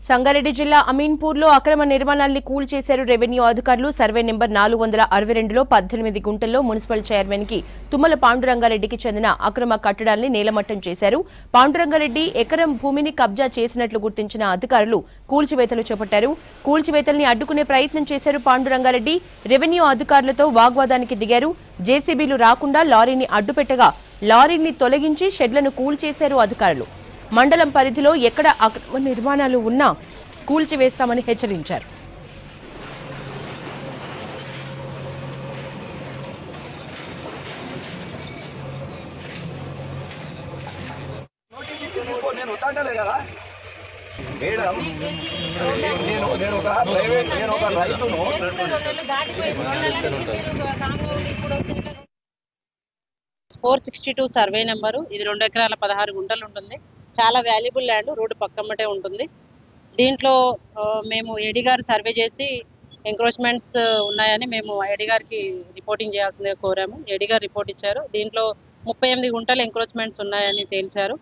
సంగారెడ్డి జిల్లా అమీన్పూర్లో అక్రమ నిర్మాణాల్ని కూల్చేశారు రెవెన్యూ అధికారులు. సర్వే నెంబర్ 462లో 18 గుంటల్లో మున్సిపల్ చైర్మన్ కి తుమ్మల పాండురంగారెడ్డికి చెందిన అక్రమ కట్టడాల్ని నేలమట్టం చేశారు. పాండురంగారెడ్డి ఎకరం భూమిని కబ్జా చేసినట్లు గుర్తించిన అధికారులు కూల్చివేతలు చేపట్టారు. కూల్చివేతల్ని అడ్డుకునే ప్రయత్నం చేశారు పాండురంగారెడ్డి. రెవెన్యూ అధికారులతో వాగ్వాదానికి దిగారు. జేసీబీలు రాకుండా లారీని అడ్డుపెట్టగా లారీని తొలగించి షెడ్లను కూల్చేశారు అధికారులు. మండలం పరిధిలో ఎక్కడ అక్రమ నిర్మాణాలు ఉన్నా కూల్చివేస్తామని హెచ్చరించారు. Four 62 survey number. ఇది 2 ఎకరాల 16 గుంటలు ఉంటుంది. చాలా వాల్యుబుల్ ల్యాండ్, రోడ్డు పక్కమ్మటే ఉంటుంది. దీంట్లో మేము ఏడీ గారు సర్వే చేసి ఎంక్రోచ్మెంట్స్ ఉన్నాయని మేము ఏడీ గారికి రిపోర్టింగ్ చేయాల్సిందిగా కోరాము. ఏడీ గారు రిపోర్ట్ ఇచ్చారు. దీంట్లో 38 గుంటలు ఎంక్రోచ్మెంట్స్ ఉన్నాయని తేల్చారు.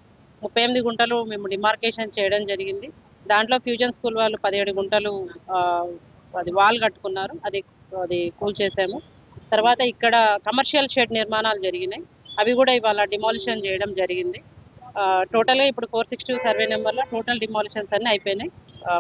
38 గుంటలు మేము డిమార్కేషన్ చేయడం జరిగింది. దాంట్లో ఫ్యూజన్ స్కూల్ వాళ్ళు 17 గుంటలు అది వాల్ కట్టుకున్నారు. అది కూల్చేసాము. తర్వాత ఇక్కడ కమర్షియల్ షెడ్ నిర్మాణాలు జరిగినాయి. అవి కూడా ఇవాళ డిమాలిషన్ చేయడం జరిగింది. టోటల్గా ఇప్పుడు 462 సర్వే నెంబర్లో టోటల్ డిమాలిషన్స్ అన్నీ అయిపోయినాయి.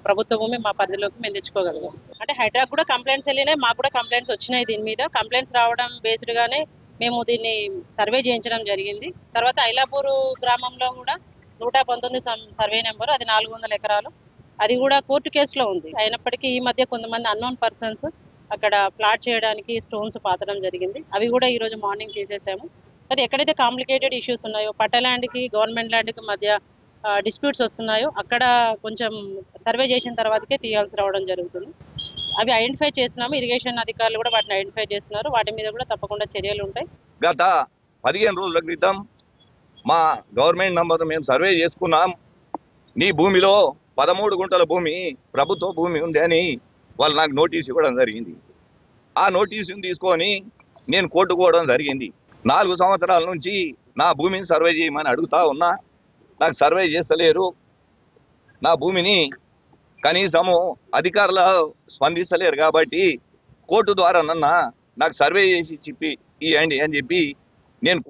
ప్రభుత్వ భూమి మా పరిధిలోకి మేము తెచ్చుకోగలిగాం. అంటే హైడ్రాక్ కూడా కంప్లైంట్స్ వెళ్ళినాయి, మాకు కూడా కంప్లైంట్స్ వచ్చినాయి. దీని మీద కంప్లైంట్స్ రావడం బేస్డ్గానే మేము దీన్ని సర్వే చేయించడం జరిగింది. తర్వాత ఐలాపూర్ గ్రామంలో కూడా 119 సర్వే నెంబరు, అది 400 ఎకరాలు. అది కూడా కోర్టు కేసులో ఉంది. అయినప్పటికీ ఈ మధ్య కొంతమంది అన్నోన్ పర్సన్స్ అక్కడ ప్లాట్ చేయడానికి స్టోన్స్ పాతడం జరిగింది. అవి కూడా ఈరోజు మార్నింగ్ తీసేసాము. కానీ ఎక్కడైతే కాంప్లికేటెడ్ ఇష్యూస్ ఉన్నాయో, పట్ట ల్యాండ్కి గవర్నమెంట్ ల్యాండ్కి మధ్య డిస్ప్యూట్స్ వస్తున్నాయో అక్కడ కొంచెం సర్వే చేసిన తర్వాతకే తీయాల్సి రావడం జరుగుతుంది. అవి ఐడెంటిఫై చేసినాము. ఇరిగేషన్ అధికారులు కూడా వాటిని ఐడెంటిఫై చేస్తున్నారు. వాటి మీద కూడా తప్పకుండా చర్యలు ఉంటాయి. గత 15 రోజుల క్రితం మా గవర్నమెంట్ నంబర్ మేము సర్వే చేసుకున్నాం. నీ భూమిలో 13 గుంటల భూమి ప్రభుత్వ భూమి ఉంది అని వాళ్ళు నాకు నోటీస్ ఇవ్వడం జరిగింది. ఆ నోటీసుని తీసుకొని నేను కోర్టుకోవడం జరిగింది. 4 సంవత్సరాల నుంచి నా భూమిని సర్వే చేయమని అడుగుతా ఉన్నా. నాకు సర్వే చేస్తలేరు. నా భూమిని కనీసము అధికారులు స్పందిస్తలేరు కాబట్టి కోర్టు ద్వారా నాకు సర్వే చేసి చెప్పి ఇవ్వండి అని చెప్పి నేను